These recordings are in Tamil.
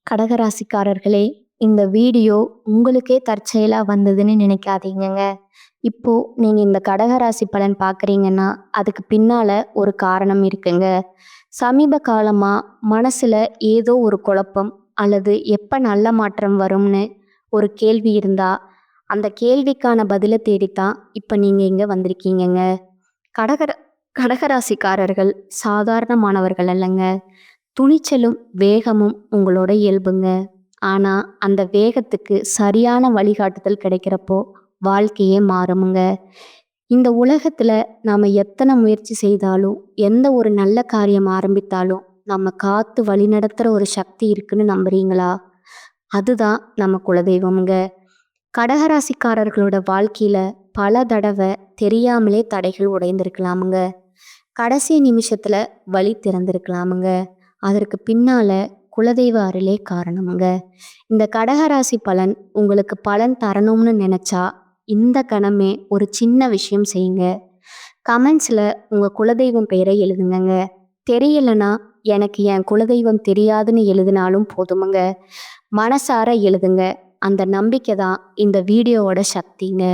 கடகராசிக்காரர்களே, இந்த வீடியோ உங்களுக்கே தற்செயலா வந்ததுன்னு நினைக்காதீங்கங்க. இப்போ நீங்க இந்த கடகராசி பலன் பார்க்குறீங்கன்னா, அதுக்கு பின்னால ஒரு காரணம் இருக்குங்க. சமீப காலமா மனசுல ஏதோ ஒரு குழப்பம் அல்லது எப்ப நல்ல மாற்றம் வரும்னு ஒரு கேள்வி இருந்தா, அந்த கேள்விக்கான பதில தேடித்தான் இப்ப நீங்க இங்க வந்திருக்கீங்கங்க. கடகர கடகராசிக்காரர்கள் சாதாரணமானவர்கள் அல்லங்க. துணிச்சலும் வேகமும் உங்களோட இயல்புங்க. ஆனா அந்த வேகத்துக்கு சரியான வழிகாட்டுதல் கிடைக்கிறப்போ வாழ்க்கையே மாறுமுங்க. இந்த உலகத்துல நாம எத்தனை முயற்சி செய்தாலும், எந்த ஒரு நல்ல காரியம் ஆரம்பித்தாலும் நம்ம காத்து வழிநடத்துற ஒரு சக்தி இருக்குன்னு நம்புறீங்களா? அதுதான் நம்ம குலதெய்வம்ங்க. கடகராசிக்காரர்களோட வாழ்க்கையில பல தடவை தெரியாமலே தடைகள் உடைந்திருக்கலாமுங்க. கடைசி நிமிஷத்துல வழி திறந்திருக்கலாமுங்க. அதற்கு பின்னால குலதெய்வ அருளே காரணமுங்க. இந்த கடகராசி பலன் உங்களுக்கு பலன் தரணும்னு நினைச்சா இந்த கணமே ஒரு சின்ன விஷயம் செய்யுங்க. கமெண்ட்ஸ்ல உங்க குலதெய்வம் பெயரை எழுதுங்கங்க. தெரியலனா எனக்கு என் குலதெய்வம் தெரியாதுன்னு எழுதினாலும் போதுமுங்க. மனசார எழுதுங்க. அந்த நம்பிக்கை தான் இந்த வீடியோவோட சக்திங்க.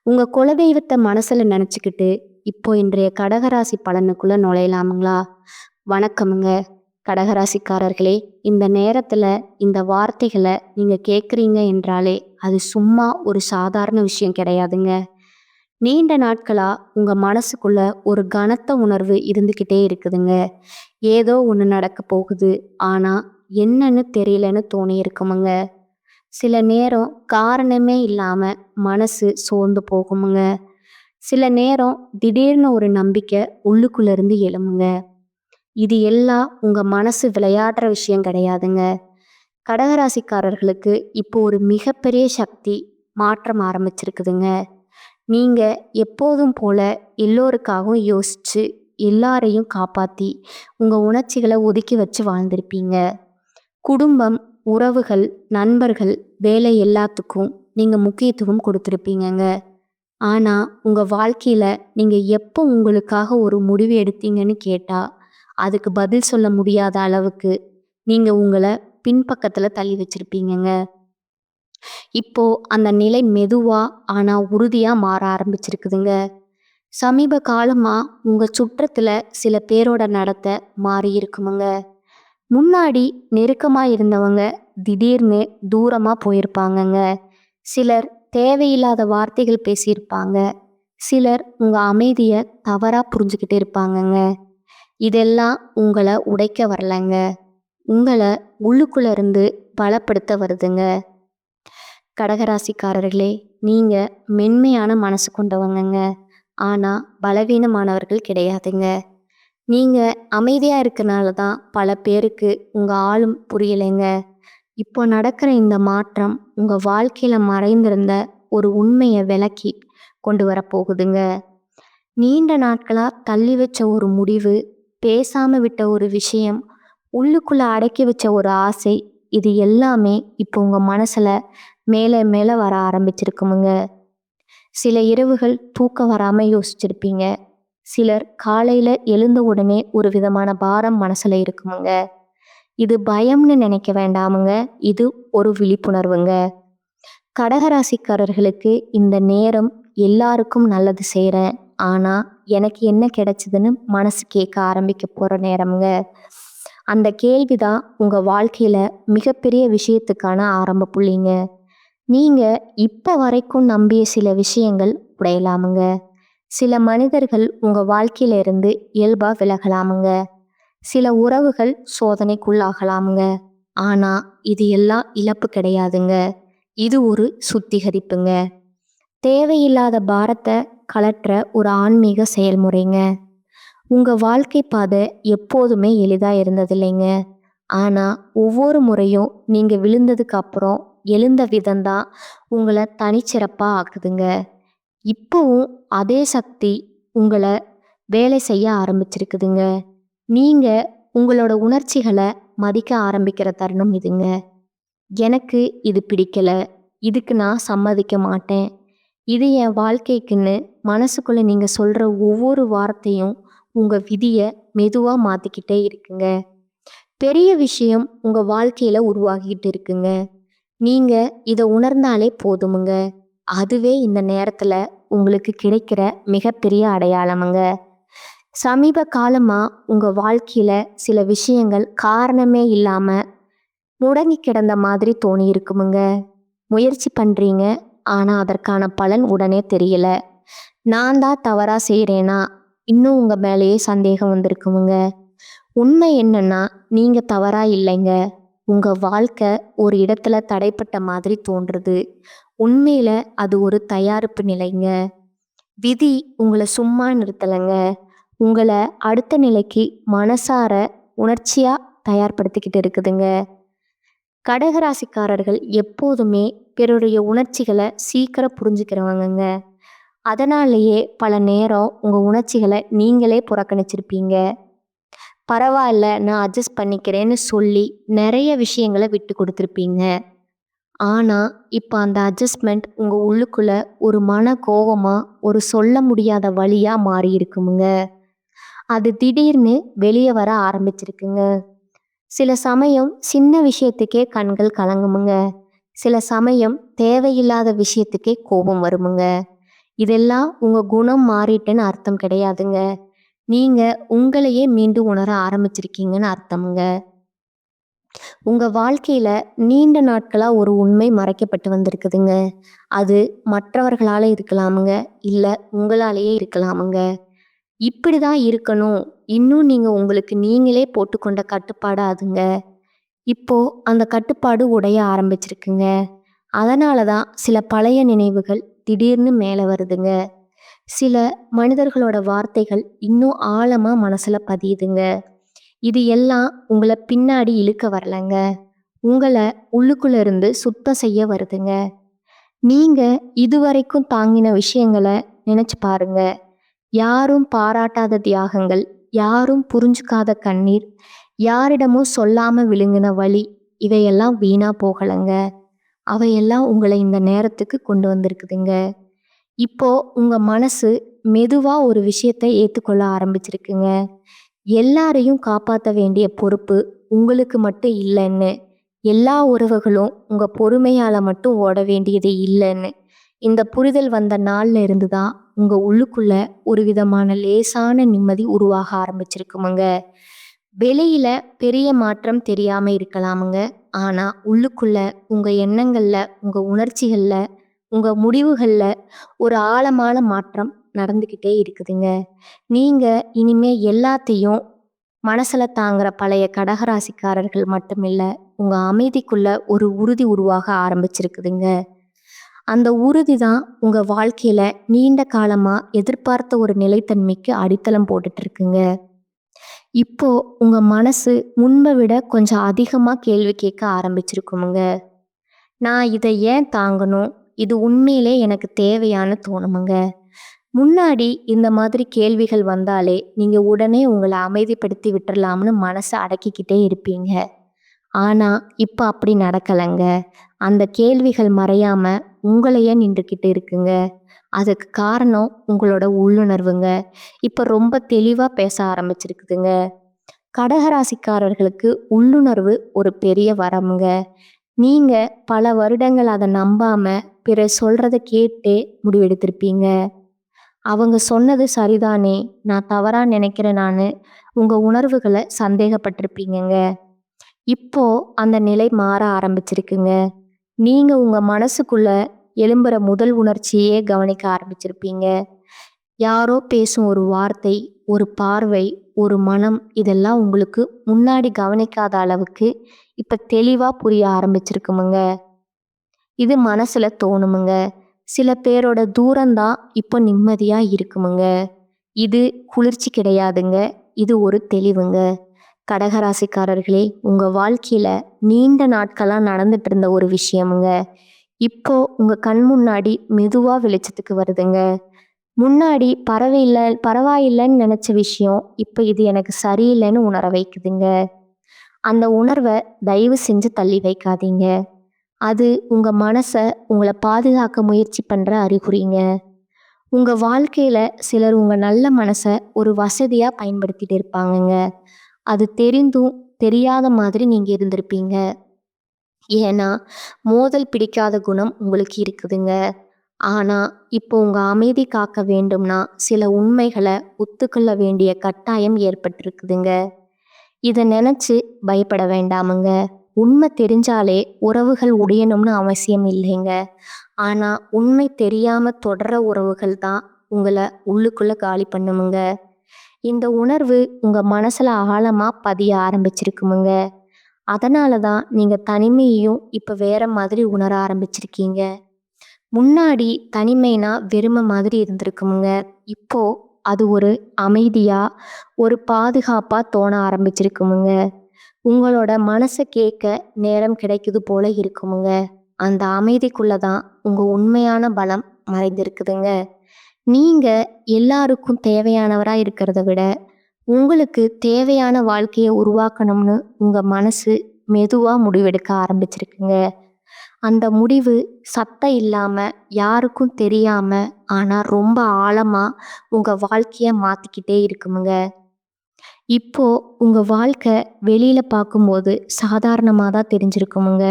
உங்க குலதெய்வத்தை மனசுல நினைச்சுக்கிட்டு இப்போ இன்றைய கடகராசி பலனுக்குள்ள நுழையலாமுங்களா? வணக்கமுங்க கடகராசிக்காரர்களே. இந்த நேரத்துல இந்த வார்த்தைகளை நீங்க கேட்குறீங்க என்றாலே அது சும்மா ஒரு சாதாரண விஷயம் கிடையாதுங்க. நீண்ட நாட்களா உங்க மனசுக்குள்ள ஒரு கனத்த உணர்வு இருந்துக்கிட்டே இருக்குதுங்க. ஏதோ ஒன்று நடக்க போகுது, ஆனா என்னன்னு தெரியலன்னு தோணி இருக்குமுங்க. சில நேரம் காரணமே இல்லாம மனசு சோர்ந்து போகுமுங்க. சில நேரம் திடீர்னு ஒரு நம்பிக்கை உள்ளுக்குள்ள இருந்து எழுமுங்க. இது எல்லாம் உங்க மனசு விளையாடுற விஷயம் கிடையாதுங்க. கடகராசிக்காரர்களுக்கு இப்போ ஒரு மிகப்பெரிய சக்தி மாற்றம் ஆரம்பிச்சிருக்குதுங்க. நீங்க எப்போதும் போல எல்லோருக்காகவும் யோசிச்சு எல்லாரையும் காப்பாத்தி உங்க உணர்ச்சிகளை ஒதுக்கி வச்சு வாழ்ந்திருப்பீங்க. குடும்பம், உறவுகள், நண்பர்கள், வேலை எல்லாத்துக்கும் நீங்க முக்கியத்துவம் கொடுத்துருப்பீங்கங்க. ஆனா உங்க வாழ்க்கையில நீங்க எப்போ உங்களுக்காக ஒரு முடிவு எடுத்தீங்கன்னு கேட்டா அதுக்கு பதில் சொல்ல முடியாத அளவுக்கு நீங்க உங்களை பின்பக்கத்துல தள்ளி வச்சிருப்பீங்கங்க. இப்போ அந்த நிலை மெதுவா ஆனா உறுதியா மாற ஆரம்பிச்சிருக்குதுங்க. சமீப காலமா உங்க சுற்றத்துல சில பேரோட நடத்தை மாறி இருக்குமுங்க. முன்னாடி நெருக்கமா இருந்தவங்க திடீர்னு தூரமா போயிருப்பாங்கங்க. சிலர் தேவையில்லாத வார்த்தைகள் பேசியிருப்பாங்க. சிலர் உங்க அமைதியை தவறா புரிஞ்சுக்கிட்டு இருப்பாங்கங்க. இதெல்லாம் உங்களை உடைக்க வரலங்க, உங்களை உள்ளுக்குள்ள இருந்து பலப்படுத்த வருதுங்க. கடகராசிக்காரர்களே, நீங்க மென்மையான மனசு கொண்டவங்கங்க. ஆனா பலவீனமானவர்கள் கிடையாதுங்க. நீங்க அமைதியா இருக்கனால தான் பல பேருக்கு உங்க ஆளும் புரியலைங்க. இப்போ நடக்கிற இந்த மாற்றம் உங்க வாழ்க்கையில மறைந்திருந்த ஒரு உண்மையை விளக்கி கொண்டு வர போகுதுங்க. நீண்ட நாட்களா தள்ளி வச்ச ஒரு முடிவு, பேசாம விட்ட ஒரு விஷயம், உள்ளுக்குள்ள அடக்கி வச்ச ஒரு ஆசை, இது எல்லாமே இப்போ உங்க மனசுல மேலே மேலே வர ஆரம்பிச்சிருக்குமுங்க. சில இரவுகள் தூக்கம் வராம யோசிச்சிருப்பீங்க. சிலர் காலையில எழுந்த உடனே ஒரு விதமான பாரம் மனசுல இருக்குமுங்க. இது பயம்னு நினைக்க வேண்டாமுங்க. இது ஒரு விழிப்புணர்வுங்க. கடகராசிக்காரர்களுக்கு இந்த நேரம் எல்லாருக்கும் நல்லது செய்கிறேன், ஆனா எனக்கு என்ன கிடைச்சதுன்னு மனசு கேட்க ஆரம்பிக்க போற நேரம்ங்க. அந்த கேள்விதான் உங்க வாழ்க்கையில மிகப்பெரிய விஷயத்துக்கான ஆரம்ப புள்ளிங்க. நீங்க இப்ப வரைக்கும் நம்பிய சில விஷயங்கள் உடையலாமுங்க. சில மனிதர்கள் உங்க வாழ்க்கையில இருந்து இயல்பா விலகலாமுங்க. சில உறவுகள் சோதனைக்குள்ளாகலாமுங்க. ஆனா இது எல்லாம் இழப்பு கிடையாதுங்க. இது ஒரு சுத்திகரிப்புங்க. தேவையில்லாத பாரத்தை கலற்ற ஒரு ஆன்மீக செயல்முறைங்க. உங்க வாழ்க்கை பாதை எப்போதுமே எளிதா இருந்ததில்லைங்க. ஆனா ஒவ்வொரு முறையும் நீங்க விழுந்ததுக்கு அப்புறம் எழுந்த விதம்தான் உங்களை தனிச்சிறப்பா ஆக்குதுங்க. இப்போவும் அதே சக்தி உங்களை வேலை செய்ய ஆரம்பிச்சிருக்குதுங்க. நீங்க உங்களோட உணர்ச்சிகளை மதிக்க ஆரம்பிக்கிற தருணம் இதுங்க. எனக்கு இது பிடிக்கல, இதுக்கு நான் சம்மதிக்க மாட்டேன், இது என் வாழ்க்கைக்குன்னு மனசுக்குள்ள நீங்க சொல்ற ஒவ்வொரு வார்த்தையும் உங்க விதியை மெதுவா மாத்திக்கிட்டே இருக்குங்க. பெரிய விஷயம் உங்க வாழ்க்கையில உருவாகிட்டு இருக்குங்க. நீங்க இத உணர்ந்தாலே போதுமுங்க. அதுவே இந்த நேரத்துல உங்களுக்கு கிடைக்கிற மிகப்பெரிய அடையாளமுங்க. சமீப காலமா உங்க வாழ்க்கையில சில விஷயங்கள் காரணமே இல்லாம முடங்கி கிடந்த மாதிரி தோணி இருக்குமுங்க. முயற்சி பண்றீங்க, ஆனா அதற்கான பலன் உடனே தெரியல. நான் தான் தவறா செய்றேனா? இன்னும் உங்க மேலேயே சந்தேகம் வந்திருக்குமுங்க. உண்மை என்னன்னா, நீங்க தவறா இல்லைங்க. உங்க வாழ்க்கை ஒரு இடத்துல தடைப்பட்ட மாதிரி தோன்றுது. உண்மையில அது ஒரு தயாரிப்பு நிலைங்க. விதி உங்கள சும்மா நிறுத்தலைங்க. உங்கள அடுத்த நிலைக்கு மனசார, உணர்ச்சியா தயார்படுத்திக்கிட்டு இருக்குதுங்க. கடகராசிக்காரர்கள் எப்போதுமே பிறருடைய உணர்ச்சிகளை சீக்கிரம் புரிஞ்சுக்கிறவங்கங்க. அதனாலேயே பல நேரம் உங்க உணர்ச்சிகளை நீங்களே புறக்கணிச்சிருப்பீங்க. பரவாயில்ல, நான் அட்ஜஸ்ட் பண்ணிக்கிறேன்னு சொல்லி நிறைய விஷயங்களை விட்டு கொடுத்துருப்பீங்க. ஆனா இப்போ அந்த அட்ஜஸ்ட்மெண்ட் உங்க உள்ளுக்குள்ள ஒரு மன கோவமா, ஒரு சொல்ல முடியாத வலியா மாறி இருக்குமுங்க. அது திடீர்னு வெளியே வர ஆரம்பிச்சிருக்குங்க. சில சமயம் சின்ன விஷயத்துக்கே கண்கள் கலங்குமுங்க. சில சமயம் தேவையில்லாத விஷயத்துக்கே கோபம் வருமுங்க. இதெல்லாம் உங்க குணம் மாறிட்டுன்னு அர்த்தம் கிடையாதுங்க. நீங்க உங்களையே மீண்டும் உணர ஆரம்பிச்சிருக்கீங்கன்னு அர்த்தமுங்க. உங்க வாழ்க்கையில நீண்ட நாட்களா ஒரு உண்மை மறைக்கப்பட்டு வந்திருக்குதுங்க. அது மற்றவர்களால இருக்கலாமுங்க, இல்ல உங்களாலேயே இருக்கலாமுங்க. இப்படிதான் இருக்கணும், இன்னும் நீங்க உங்களுக்கு நீங்களே போட்டுக்கொண்ட கட்டுப்பாடு அதுங்க. இப்போ அந்த கட்டுப்பாடு உடைய ஆரம்பிச்சிருக்குங்க. அதனால தான் சில பழைய நினைவுகள் திடீர்னு மேலே வருதுங்க. சில மனிதர்களோட வார்த்தைகள் இன்னும் ஆழமா மனசுல பதியுதுங்க. இது எல்லாம் உங்களை பின்னாடி இழுக்க வரலங்க. உங்களை உள்ளுக்குள்ள இருந்து சுத்தம் செய்ய வருதுங்க. நீங்க இதுவரைக்கும் தாங்கின விஷயங்களை நினைச்சு பாருங்க. யாரும் பாராட்டாத தியாகங்கள், யாரும் புரிஞ்சுக்காத கண்ணீர், யாரிடமும் சொல்லாம விழுங்கின வலி, இவையெல்லாம் வீணா போகலைங்க. அவையெல்லாம் உங்களை இந்த நேரத்துக்கு கொண்டு வந்திருக்குதுங்க. இப்போ உங்க மனசு மெதுவா ஒரு விஷயத்தை ஏற்றுக்கொள்ள ஆரம்பிச்சிருக்குங்க. எல்லாரையும் காப்பாற்ற வேண்டிய பொறுப்பு உங்களுக்கு மட்டும் இல்லைன்னு, எல்லா உறவுகளும் உங்க பொறுமையால மட்டும் ஓட வேண்டியது இல்லைன்னு இந்த புரிதல் வந்த நாள்ல இருந்து தான் உங்க உள்ளுக்குள்ள ஒரு விதமான லேசான நிம்மதி உருவாக ஆரம்பிச்சிருக்குமுங்க. வெளியில பெரிய மாற்றம் தெரியாம இருக்கலாமுங்க. ஆனா உள்ளுக்குள்ள உங்க எண்ணங்கள்ல, உங்க உணர்ச்சிகள்ல, உங்க முடிவுகள்ல ஒரு ஆழமான மாற்றம் நடந்துக்கிட்டே இருக்குதுங்க. நீங்க இனிமே எல்லாத்தையும் மனசுல தாங்குற பழைய கடகராசிக்காரர்கள் மட்டுமில்ல, உங்க அமைதிக்குள்ள ஒரு உறுதி உருவாக ஆரம்பிச்சிருக்குதுங்க. அந்த உறுதி தான் உங்க வாழ்க்கையில நீண்ட காலமா எதிர்பார்த்த ஒரு நிலைத்தன்மைக்கு அடித்தளம் போட்டுட்டு இருக்குங்க. இப்போ உங்க மனசு முன்பை விட கொஞ்சம் அதிகமா கேள்வி கேட்க ஆரம்பிச்சிருக்குமுங்க. நான் இதை ஏன் தாங்கணும்? இது உண்மையிலே எனக்கு தேவையான்னு தோணுமுங்க. முன்னாடி இந்த மாதிரி கேள்விகள் வந்தாலே நீங்க உடனே உங்களை அமைதிப்படுத்தி விட்டுறலாம்னு மனசை அடக்கிக்கிட்டே இருப்பீங்க. ஆனா இப்ப அப்படி நடக்கலைங்க. அந்த கேள்விகள் மறையாம உங்களையே நின்றுக்கிட்டு இருக்குங்க. அதுக்கு காரணம் உங்களோட உள்ளுணர்வுங்க. இப்ப ரொம்ப தெளிவா பேச ஆரம்பிச்சிருக்குதுங்க. கடகராசிக்காரர்களுக்கு உள்ளுணர்வு ஒரு பெரிய வரமுங்க. நீங்க பல வருடங்கள் அதை நம்பாம பிறர் சொல்றத கேட்டே முடிவெடுத்திருப்பீங்க. அவங்க சொன்னது சரிதானே, நான் தவறா நினைக்கிறேனான்னு உங்க உணர்வுகளை சந்தேகப்பட்டிருப்பீங்கங்க. இப்போ அந்த நிலை மாற ஆரம்பிச்சிருக்குங்க. நீங்க உங்க மனசுக்குள்ள எழும்புற முதல் உணர்ச்சியே கவனிக்க ஆரம்பிச்சிருப்பீங்க. யாரோ பேசும் ஒரு வார்த்தை, ஒரு பார்வை, ஒரு மனம், இதெல்லாம் உங்களுக்கு முன்னாடி கவனிக்காத அளவுக்கு இப்ப தெளிவா புரிய ஆரம்பிச்சிருக்குமுங்க. இது மனசுல தோணுமுங்க. சில பேரோட தூரம்தான் இப்போ நிம்மதியா இருக்குமுங்க. இது குளிர்ச்சி கிடையாதுங்க. இது ஒரு தெளிவுங்க. கடகராசிக்காரர்களே, உங்க வாழ்க்கையில நீண்ட நாட்களா நடந்துட்டு இருந்த ஒரு விஷயமுங்க இப்போ உங்க கண் முன்னாடி மெதுவா வெளிச்சத்துக்கு வருதுங்க. முன்னாடி பரவாயில்லைன்னு நினைச்ச விஷயம் இப்ப இது எனக்கு சரியில்லைன்னு உணர வைக்குதுங்க. அந்த உணர்வை தயவு செஞ்சு தள்ளி வைக்காதீங்க. அது உங்க மனசை உங்களை பாதுகாக்க முயற்சி பண்ற அறிகுறிங்க. உங்க வாழ்க்கையில சிலர் உங்க நல்ல மனசை ஒரு வசதியா பயன்படுத்திட்டு இருப்பாங்கங்க. அது தெரிந்தும் தெரியாத மாதிரி நீங்க இருந்திருப்பீங்க. ஏன்னா, மோதல் பிடிக்காத குணம் உங்களுக்கு இருக்குதுங்க. ஆனா, இப்போ உங்க அமைதி காக்க வேண்டும்னா, சில உண்மைகள ஒத்துக்கொள்ள வேண்டிய கட்டாயம் ஏற்பட்டிருக்குதுங்க. இத நெனச்சு பயப்பட வேண்டாமுங்க. உண்மை தெரிஞ்சாலே உறவுகள் உடையணும்னு அவசியம் இல்லைங்க. ஆனா, உண்மை தெரியாம தொடர்ற உறவுகள் தான் உங்கள உள்ளுக்குள்ள காலி பண்ணுமுங்க. இந்த உணர்வு உங்க மனசுல ஆழமா பதிய ஆரம்பிச்சிருக்குமுங்க. அதனால தான் நீங்க தனிமையையும் இப்ப வேற மாதிரி உணர ஆரம்பிச்சிருக்கீங்க. முன்னாடி தனிமைனா வெறுமை மாதிரி இருந்திருக்குமுங்க. இப்போ அது ஒரு அமைதியா, ஒரு பாதுகாப்பா தோண ஆரம்பிச்சிருக்குமுங்க. உங்களோட மனச கேட்க நேரம் கிடைக்குது போல இருக்குமுங்க. அந்த அமைதிக்குள்ள தான் உங்க உண்மையான பலம் மறைந்திருக்குதுங்க. நீங்க எல்லாருக்கும் தேவையானவரா இருக்கிறத விட, உங்களுக்கு தேவையான வாழ்க்கைய உருவாக்கணும்னு உங்க மனசு மெதுவா முடிவெடுக்க ஆரம்பிச்சிருக்குங்க. அந்த முடிவு சத்தம் இல்லாம, யாருக்கும் தெரியாம, ஆனா ரொம்ப ஆழமா உங்க வாழ்க்கைய மாத்திக்கிட்டே இருக்குமுங்க. இப்போ உங்க வாழ்க்கை வெளியில பார்க்கும்போது சாதாரணமா தான் தெரிஞ்சிருக்குமுங்க.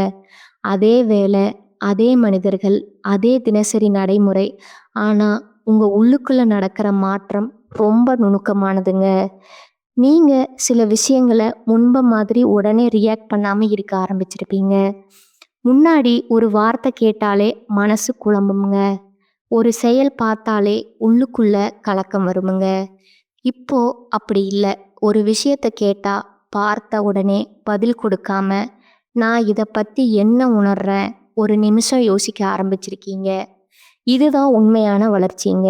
அதே வேலை, அதே மனிதர்கள், அதே தினசரி நடைமுறை. ஆனா, உங்க உள்ளுக்குள்ள நடக்கிற மாற்றம் ரொம்ப நுணுக்கமானதுங்க. நீங்க சில விஷயங்கள முன்பு மாதிரி உடனே ரியாக்ட் பண்ணாம இருக்க ஆரம்பிச்சிருப்பீங்க. முன்னாடி ஒரு வார்த்தை கேட்டாலே மனசு குழம்புமுங்க. ஒரு செயல் பார்த்தாலே உள்ளுக்குள்ள கலக்கம் வருமுங்க. இப்போ அப்படி இல்ல. ஒரு விஷயத்த கேட்டா பார்த்த உடனே பதில் கொடுக்காம, நான் இத பத்தி என்ன உணர்றேன்? ஒரு நிமிஷம் யோசிக்க ஆரம்பிச்சிருக்கீங்க. இதுதான் உண்மையான வளர்ச்சிங்க.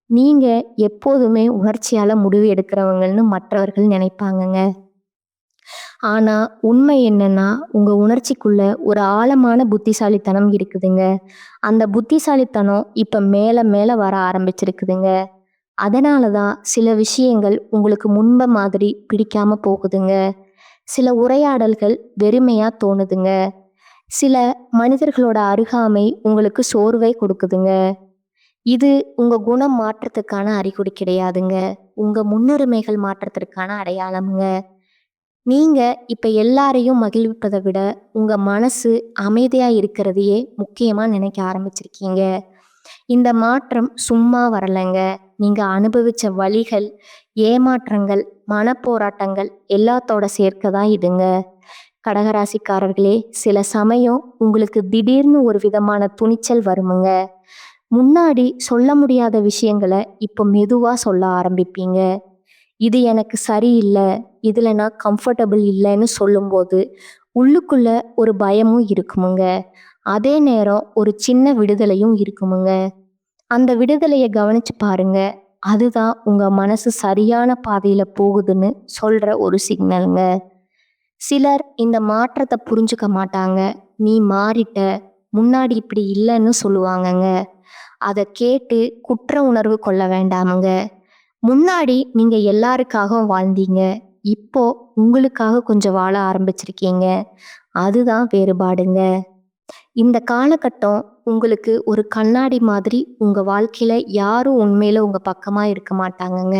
நீங்க எப்போதுமே உணர்ச்சியால முடிவு எடுக்கிறவங்கன்னு மற்றவர்கள் நினைப்பாங்கங்க. ஆனா உண்மை என்னன்னா, உங்க உணர்ச்சிக்குள்ள ஒரு ஆழமான புத்திசாலித்தனம் இருக்குதுங்க. அந்த புத்திசாலித்தனம் இப்ப மேல மேல வர ஆரம்பிச்சிருக்குதுங்க. அதனால தான் சில விஷயங்கள் உங்களுக்கு முன்ப மாதிரி பிடிக்காம போகுதுங்க. சில உரையாடல்கள் வெறுமையா தோணுதுங்க. சில மனிதர்களோட அருகாமை உங்களுக்கு சோர்வை கொடுக்குதுங்க. இது உங்க குணம் மாற்றத்துக்கான அறிகுறி கிடையாதுங்க. உங்க முன்னுரிமைகள் மாற்றத்திற்கான அடையாளம்ங்க. நீங்க இப்ப எல்லாரையும் மகிழ்விப்பதை விட, உங்க மனசு அமைதியா இருக்கிறதையே முக்கியமா நினைக்க ஆரம்பிச்சிருக்கீங்க. இந்த மாற்றம் சும்மா வரலைங்க. நீங்க அனுபவிச்ச வலிகள், ஏமாற்றங்கள், மனப்போராட்டங்கள் எல்லாத்தோட சேர்க்க தான் இதுங்க. கடகராசிக்காரர்களே, சில சமயம் உங்களுக்கு திடீர்னு ஒரு விதமான துணிச்சல் வருமுங்க. முன்னாடி சொல்ல முடியாத விஷயங்கள இப்ப மெதுவா சொல்ல ஆரம்பிப்பீங்க. இது எனக்கு சரியில்ல, இதுல நான் கம்ஃபர்டபுள் இல்லைன்னு சொல்லும்போது, உள்ளுக்குள்ள ஒரு பயமும் இருக்குமுங்க. அதே நேரம் ஒரு சின்ன விடுதலையும் இருக்குமுங்க. அந்த விடுதலைய கவனிச்சு பாருங்க. அதுதான் உங்க மனசு சரியான பாதையில போகுதுன்னு சொல்ற ஒரு சிக்னலுங்க. சிலர் இந்த மாற்றத்த புரிஞ்சுக்க மாட்டாங்க. "நீ மாறிட்ட, முன்னாடி இப்படி இல்லைன்னு" சொல்லுவாங்கங்க. அத கேட்டு குற்ற உணர்வு கொள்ள வேண்டாமுங்க. முன்னாடி நீங்க எல்லாருக்காகவும் வாழ்ந்தீங்க. இப்போ உங்களுக்காக கொஞ்சம் வாழ ஆரம்பிச்சிருக்கீங்க. அதுதான் வேறுபாடுங்க. இந்த காலகட்டம் உங்களுக்கு ஒரு கண்ணாடி மாதிரி. உங்க வாழ்க்கையில யாரும் உண்மையில உங்க பக்கமா இருக்க மாட்டாங்கங்க.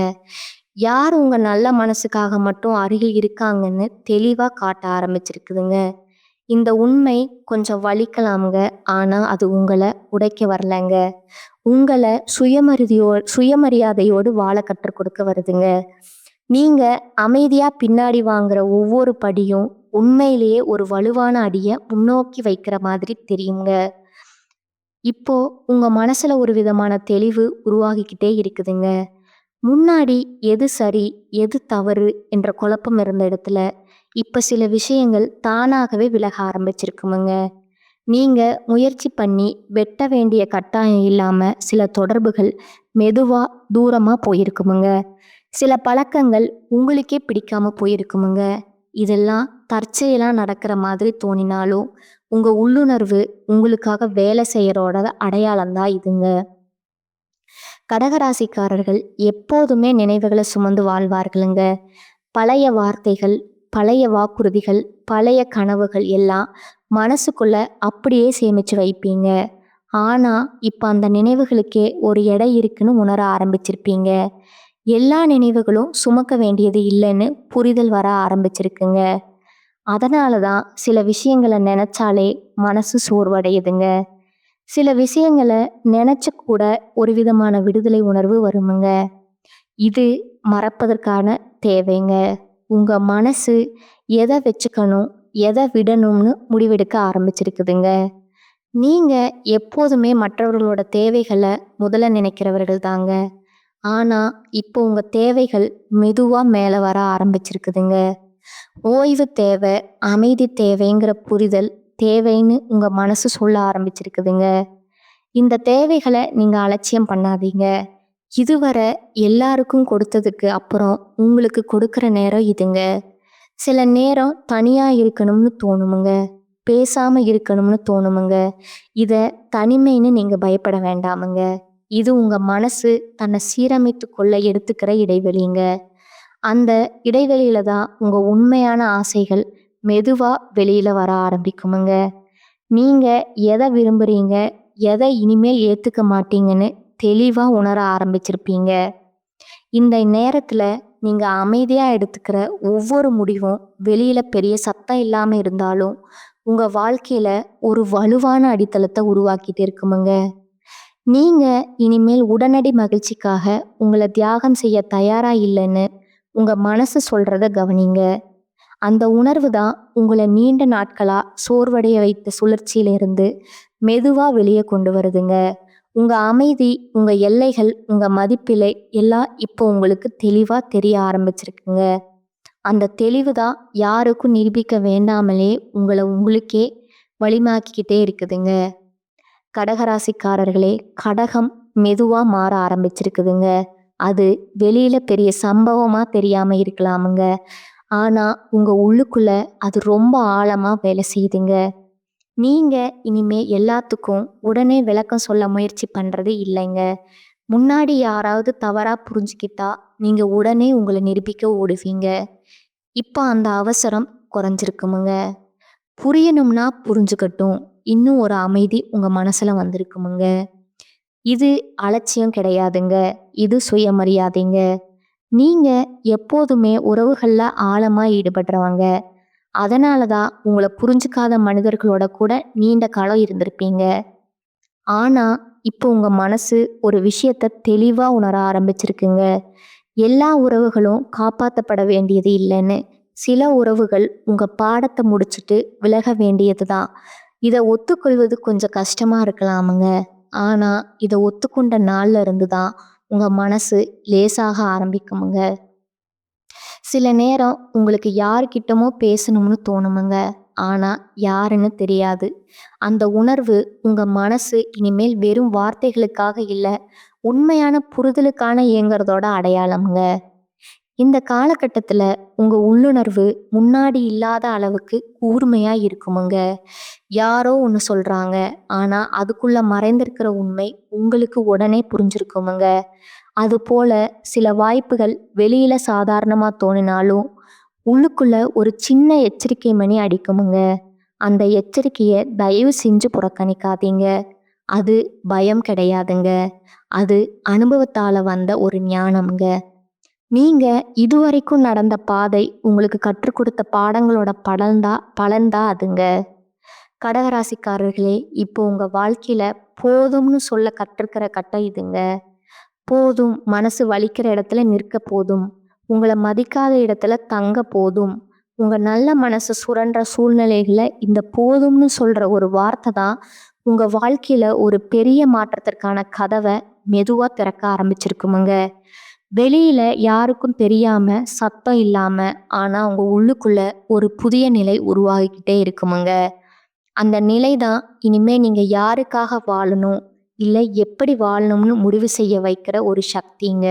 யார் உங்க நல்ல மனசுக்காக மட்டும் அருகில் இருக்காங்கன்னு தெளிவா காட்ட ஆரம்பிச்சிருக்குதுங்க. இந்த உண்மை கொஞ்சம் வலிக்கலாமுங்க. ஆனா அது உங்கள உடைக்க வரலங்க. உங்கள சுயமரியாதையோடு வாழ கற்றுக் கொடுக்க வருதுங்க. நீங்க அமைதியா பின்னாடி வாங்குற ஒவ்வொரு படியும் உண்மையிலேயே ஒரு வலுவான அடிய முன்னோக்கி வைக்கிற மாதிரி தெரியுங்க. இப்போ உங்க மனசுல ஒரு விதமான தெளிவு உருவாகிக்கிட்டே இருக்குதுங்க. முன்னாடி எது சரி, எது தவறு என்ற குழப்பம் இருந்த இடத்துல, இப்ப சில விஷயங்கள் தானாகவே விலக ஆரம்பிச்சிருக்குமுங்க. நீங்க முயற்சி பண்ணி வெட்ட வேண்டிய கட்டாயம் இல்லாம சில தொடர்புகள் மெதுவா தூரமா போயிருக்குமுங்க. சில பழக்கங்கள் உங்களுக்கே பிடிக்காம போயிருக்குமுங்க. இதெல்லாம் தற்செயலா நடக்கிற மாதிரி தோணினாலும், உங்க உள்ளுணர்வு உங்களுக்காக வேலை செய்யறோட அடையாளம் தான் இதுங்க. கடகராசிக்காரர்கள் எப்போதுமே நினைவுகளை சுமந்து வாழ்வார்களுங்க. பழைய வார்த்தைகள், பழைய வாக்குறுதிகள், பழைய கனவுகள் எல்லாம் மனசுக்குள்ள அப்படியே சேமிச்சு வைப்பீங்க. ஆனா இப்ப அந்த நினைவுகளுக்கே ஒரு எடை இருக்குன்னு உணர ஆரம்பிச்சிருப்பீங்க. எல்லா நினைவுகளும் சுமக்க வேண்டியது இல்லைன்னு புரிதல் வர ஆரம்பிச்சிருக்குங்க. அதனால தான் சில விஷயங்களை நினைச்சாலே மனசு சோர்வடையுதுங்க. சில விஷயங்களை நினைச்சு கூட ஒரு விதமான விடுதலை உணர்வு வருமுங்க. இது மறப்பதற்கான தேவைங்க. உங்க மனசு எதை வச்சுக்கணும், எதை விடணும்னு முடிவெடுக்க ஆரம்பிச்சிருக்குதுங்க. நீங்க எப்போதுமே மற்றவர்களோட தேவைகளை முதல்ல நினைக்கிறவர்கள் தாங்க. ஆனா இப்போ உங்க தேவைகள் மெதுவா மேல வர ஆரம்பிச்சிருக்குதுங்க. ஓய்வு தேவை, அமைதி தேவைங்கிற புரிதல் தேவைன்னு உங்க மனசு சொல்ல ஆரம்பிச்சிருக்குதுங்க. இந்த தேவைகளை நீங்க அலட்சியம் பண்ணாதீங்க. இதுவரை எல்லாருக்கும் கொடுத்ததுக்கு அப்புறம் உங்களுக்கு கொடுக்கிற நேரம் இதுங்க. சில நேரம் தனியா இருக்கணும்னு தோணுமுங்க. பேசாம இருக்கணும்னு தோணுமுங்க. இத தனிமைன்னு நீங்க பயப்பட வேண்டாமுங்க. இது உங்க மனசு தன்னை சீரமைத்து கொள்ள எடுத்துக்கிற இடைவெளிங்க. அந்த இடைவெளியில தான் உங்க உண்மையான ஆசைகள் மெதுவா வெளியில வர ஆரம்பிக்குமுங்க. நீங்க எதை விரும்புறீங்க, எதை இனிமேல் ஏத்துக்க மாட்டீங்கன்னு தெளிவா உணர ஆரம்பிச்சிருப்பீங்க. இந்த நேரத்துல நீங்க அமைதியா எடுத்துக்கிற ஒவ்வொரு முடிவும் வெளியில பெரிய சத்தம் இல்லாம இருந்தாலும் உங்க வாழ்க்கையில ஒரு வலுவான அடித்தளத்தை உருவாக்கிட்டு இருக்குமுங்க. நீங்க இனிமேல் உடனடி மகிழ்ச்சிக்காக உங்களை தியாகம் செய்ய தயாரா இல்லைன்னு உங்க மனசு சொல்றத கவனிங்க. அந்த உணர்வு தான் உங்களை நீண்ட நாட்களா சோர்வடைய வைத்த சுழற்சியிலிருந்து மெதுவா வெளியே கொண்டு வருதுங்க. உங்க அமைதி, உங்க எல்லைகள், உங்க மதிப்பிலை எல்லாம் இப்போ உங்களுக்கு தெளிவா தெரிய ஆரம்பிச்சிருக்குங்க. அந்த தெளிவு தான் யாருக்கும் நிரூபிக்க வேண்டாமலே உங்களை உங்களுக்கே வழிமாக்கிக்கிட்டே இருக்குதுங்க. கடகராசிக்காரர்களே, கடகம் மெதுவா மாற ஆரம்பிச்சிருக்குதுங்க. அது வெளியில பெரிய சம்பவமா தெரியாம இருக்கலாமுங்க. ஆனா உங்க உள்ளுக்குள்ள அது ரொம்ப ஆழமா வேலை செய்யுதுங்க. நீங்க இனிமே எல்லாத்துக்கும் உடனே விளக்கம் சொல்ல முயற்சி பண்றது இல்லைங்க. முன்னாடி யாராவது தவறா புரிஞ்சுக்கிட்டா நீங்க உடனே உங்களை நிரூபிக்க ஓடுவீங்க. இப்போ அந்த அவசரம் குறைஞ்சிருக்குமுங்க. புரியணும்னா புரிஞ்சுக்கட்டும் இன்னும் ஒரு அமைதி உங்க மனசுல வந்திருக்குமுங்க. இது அலட்சியம் கிடையாதுங்க. இது சுயமரியாதைங்க. நீங்க எப்போதுமே உறவுகள்ல ஆழமா ஈடுபடுறவங்க. அதனால தான் உங்களை புரிஞ்சுக்காத மனிதர்களோட கூட நீண்ட காலம் இருந்திருப்பீங்க. ஆனா இப்போ உங்க மனசு ஒரு விஷயத்த தெளிவா உணர ஆரம்பிச்சிருக்குங்க. எல்லா உறவுகளும் காப்பாற்றப்பட வேண்டியது இல்லைன்னு. சில உறவுகள் உங்க பாடத்தை முடிச்சுட்டு விலக வேண்டியது தான். இதை ஒத்துக்கொள்வது கொஞ்சம் கஷ்டமா இருக்கலாமுங்க. ஆனா இதை ஒத்துக்கொண்ட நாள்ல இருந்து தான் உங்க மனசு லேசாக ஆரம்பிக்குமுங்க. சில நேரம் உங்களுக்கு யார்கிட்டமோ பேசணும்னு தோணுமுங்க. ஆனா யாருன்னு தெரியாது. அந்த உணர்வு உங்க மனசு இனிமேல் வெறும் வார்த்தைகளுக்காக இல்ல, உண்மையான புரிதலுக்கான இயங்குறதோட அடையாளம்ங்க. இந்த காலகட்டத்துல உங்க உள்ளுணர்வு முன்னாடி இல்லாத அளவுக்கு கூர்மையா இருக்குமுங்க. யாரோ ஒன்று சொல்றாங்க, ஆனா அதுக்குள்ள மறைந்திருக்கிற உண்மை உங்களுக்கு உடனே புரிஞ்சிருக்குமுங்க. அது போல சில வாய்ப்புகள் வெளியில சாதாரணமா தோணினாலும் உள்ளுக்குள்ள ஒரு சின்ன எச்சரிக்கை மணி அடிக்குமுங்க. அந்த எச்சரிக்கையை தயவு செஞ்சு புறக்கணிக்காதீங்க. அது பயம் கிடையாதுங்க. அது அனுபவத்தால வந்த ஒரு ஞானம்ங்க. நீங்க இதுவரைக்கும் நடந்த பாதை உங்களுக்கு கற்றுக் கொடுத்த பாடங்களோட பலன்தான் அதுங்க. கடகராசிக்காரர்களே, இப்போ உங்க வாழ்க்கையில போதும்னு சொல்ல கற்றுக்கிற கட்டம் இதுங்க. போதும், மனசு வலிக்கிற இடத்துல நிற்க போதும், உங்களை மதிக்காத இடத்துல தங்க போதும். உங்க நல்ல மனசு சுரண்ட சூழ்நிலைகளை இந்த போதும்னு சொல்ற ஒரு வார்த்தை தான் உங்க வாழ்க்கையில ஒரு பெரிய மாற்றத்திற்கான கதவை மெதுவா திறக்க ஆரம்பிச்சிருக்குமுங்க. வெளியில யாருக்கும் தெரியாம சத்தம் இல்லாம, ஆனா உங்க உள்ளுக்குள்ள ஒரு புதிய நிலை உருவாகிக்கிட்டே இருக்குமுங்க. அந்த நிலை தான் இனிமே நீங்க யாருக்காக வாழணும், இல்லை எப்படி வாழணும்னு முடிவு செய்ய வைக்கிற ஒரு சக்திங்க.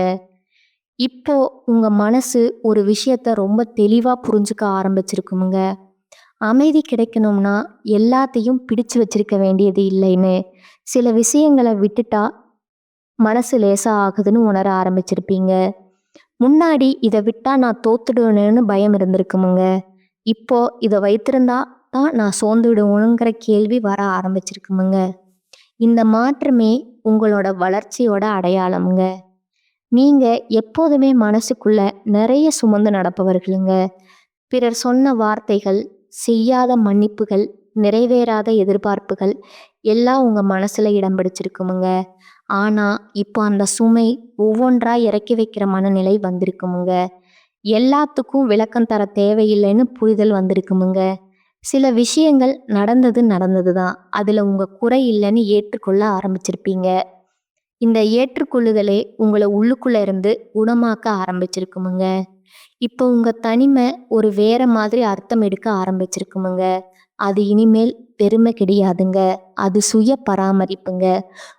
இப்போ உங்க மனசு ஒரு விஷயத்த ரொம்ப தெளிவா புரிஞ்சுக்க ஆரம்பிச்சிருக்குமுங்க. அமைதி கிடைக்கணும்னா எல்லாத்தையும் பிடிச்சு வச்சிருக்க வேண்டியது இல்லைன்னு, சில விஷயங்களை விட்டுட்டா மனசு லேசா ஆகுதுன்னு உணர ஆரம்பிச்சிருப்பீங்க. முன்னாடி இதை விட்டா நான் தோத்துடுவேன்னு பயம் இருந்திருக்குமுங்க. இப்போ இதை வைத்திருந்தா தான் நான் சோர்ந்து விடுவேனுங்கிற கேள்வி வர ஆரம்பிச்சிருக்குமுங்க. இந்த மாற்றமே உங்களோட வளர்ச்சியோட அடையாளம்ங்க. நீங்க எப்போதுமே மனசுக்குள்ள நிறைய சுமந்து நடப்பவர்களுங்க. பிறர் சொன்ன வார்த்தைகள், செய்யாத மன்னிப்புகள், நிறைவேறாத எதிர்பார்ப்புகள் எல்லாம் உங்க மனசுல இடம் பிடிச்சிருக்குமுங்க. ஆனா, இப்போ அந்த சுமை ஒவ்வொன்றா இறக்கி வைக்கிற மனநிலை வந்திருக்குமுங்க. எல்லாத்துக்கும் விளக்கம் தர தேவையில்லைன்னு புரிதல் வந்திருக்குமுங்க. சில விஷயங்கள் நடந்தது நடந்தது தான். அதுல உங்க குறை இல்லைன்னு ஏற்றுக்கொள்ள ஆரம்பிச்சிருப்பீங்க. இந்த ஏற்றுக்கொள்ளுதலே உங்கள உள்ளுக்குள்ள இருந்து குணமாக்க ஆரம்பிச்சிருக்குமுங்க. இப்போ உங்க தனிமை ஒரு வேற மாதிரி அர்த்தம் எடுக்க ஆரம்பிச்சிருக்குமுங்க. அது இனிமேல் பெருமை கிடையாதுங்க. அது சுய பராமரிப்புங்க.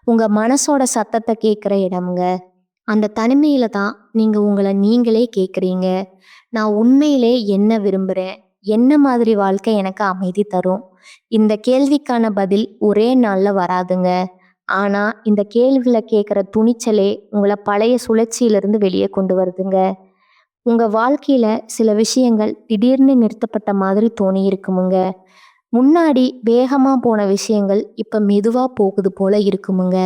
உங்க மனசோட சத்தத்தை கேட்குற இடம்ங்க. அந்த தனிமையில தான் நீங்க உங்கள நீங்களே கேட்குறீங்க. நான் உண்மையிலே என்ன விரும்புறேன்? என்ன மாதிரி வாழ்க்கை எனக்கு அமைதி தரும்? இந்த கேள்விக்கான பதில் ஒரே நாள்ல வராதுங்க. ஆனா இந்த கேள்விகளை கேட்குற துணிச்சலே உங்களை பழைய சுழற்சியிலிருந்து வெளியே கொண்டு வருதுங்க. உங்க வாழ்க்கையில சில விஷயங்கள் திடீர்னு நிறுத்தப்பட்ட மாதிரி தோணி இருக்குமுங்க. முன்னாடி வேகமா போன விஷயங்கள் இப்ப மெதுவா போகுது போல இருக்குமுங்க.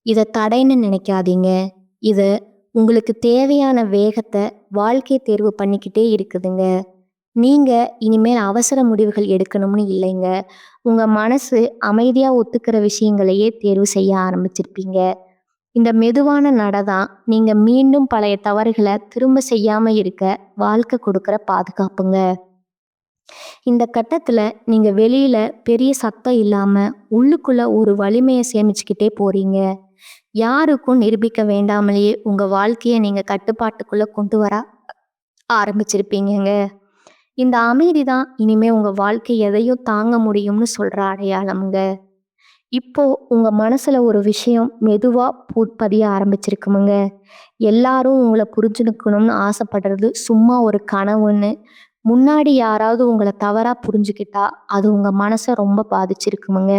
இத தடைன்னு நினைக்காதீங்க. இத உங்களுக்கு தேவையான வேகத்தை வாழ்க்கை தேர்வு பண்ணிக்கிட்டே இருக்குதுங்க. நீங்க இனிமேல் அவசர முடிவுகள் எடுக்கணும்னு இல்லைங்க. உங்க மனசு அமைதியா ஒத்துக்கிற விஷயங்களையே தேர்வு செய்ய ஆரம்பிச்சிருப்பீங்க. இந்த மெதுவான நடதான் நீங்க மீண்டும் பழைய தவறுகளை திரும்ப செய்யாம இருக்க வாழ்க்கை கொடுக்கிற பாதுகாப்புங்க. இந்த கட்டத்துல நீங்க வெளியில பெரிய சத்தம் இல்லாம உள்ளுக்குள்ள ஒரு வலிமையை சேமிச்சுக்கிட்டே போறீங்க. யாருக்கும் நிரூபிக்க வேண்டாமலேயே உங்க வாழ்க்கையை நீங்க கட்டுப்பாட்டுக்குள்ள கொண்டு வர ஆரம்பிச்சிருப்பீங்கங்க. இந்த அமைதி தான் இனிமே உங்க வாழ்க்கை எதையும் தாங்க முடியும்னு சொல்ற அடையாளம்ங்க. இப்போ உங்க மனசுல ஒரு விஷயம் மெதுவா பதிய ஆரம்பிச்சிருக்குமுங்க. எல்லாரும் உங்களை புரிஞ்சுக்கணும்னு ஆசைப்படுறது சும்மா ஒரு கனவுன்னு. முன்னாடி யாராவது உங்களை தவறா புரிஞ்சுக்கிட்டா அது உங்க மனசை ரொம்ப பாதிச்சிருக்குமுங்க.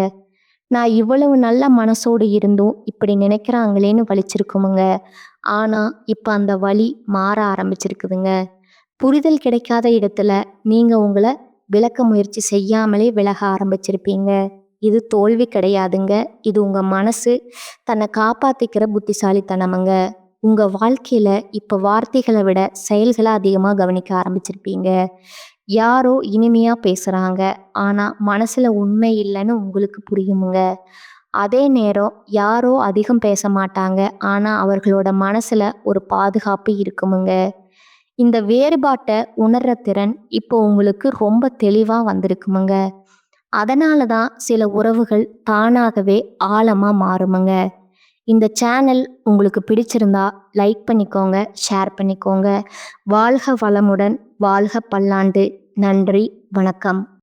நான் இவ்வளவு நல்ல மனசோடு இருந்தும் இப்படி நினைக்கிறாங்களேன்னு வலிச்சிருக்குமுங்க. ஆனா இப்ப அந்த வலி மாற ஆரம்பிச்சிருக்குதுங்க. புரிதல் கிடைக்காத இடத்துல நீங்க உங்களை விளக்க முயற்சி செய்யாமலே விலக ஆரம்பிச்சிருப்பீங்க. இது தோல்வி கிடையாதுங்க. இது உங்க மனசு தன்னை காப்பாத்திக்கிற புத்திசாலித்தனமுங்க. உங்க வாழ்க்கையில இப்ப வார்த்தைகளை விட செயல்களை அதிகமா கவனிக்க ஆரம்பிச்சிருப்பீங்க. யாரோ இனிமையா பேசுறாங்க, ஆனா மனசுல உண்மை இல்லைன்னு உங்களுக்கு புரியுமுங்க. அதே நேரம் யாரோ அதிகம் பேச மாட்டாங்க, ஆனா அவர்களோட மனசுல ஒரு பாதுகாப்பு இருக்குமுங்க. இந்த வேறுபாட்டை உணர்ற திறன் இப்போ உங்களுக்கு ரொம்ப தெளிவா வந்திருக்குமுங்க. அதனால தான் சில உறவுகள் தானாகவே ஆழமா மாறுமுங்க. இந்த சேனல் உங்களுக்கு பிடிச்சிருந்தா லைக் பண்ணிக்கோங்க, ஷேர் பண்ணிக்கோங்க. வாழ்க வளமுடன், வாழ்க பல்லாண்டு. நன்றி, வணக்கம்.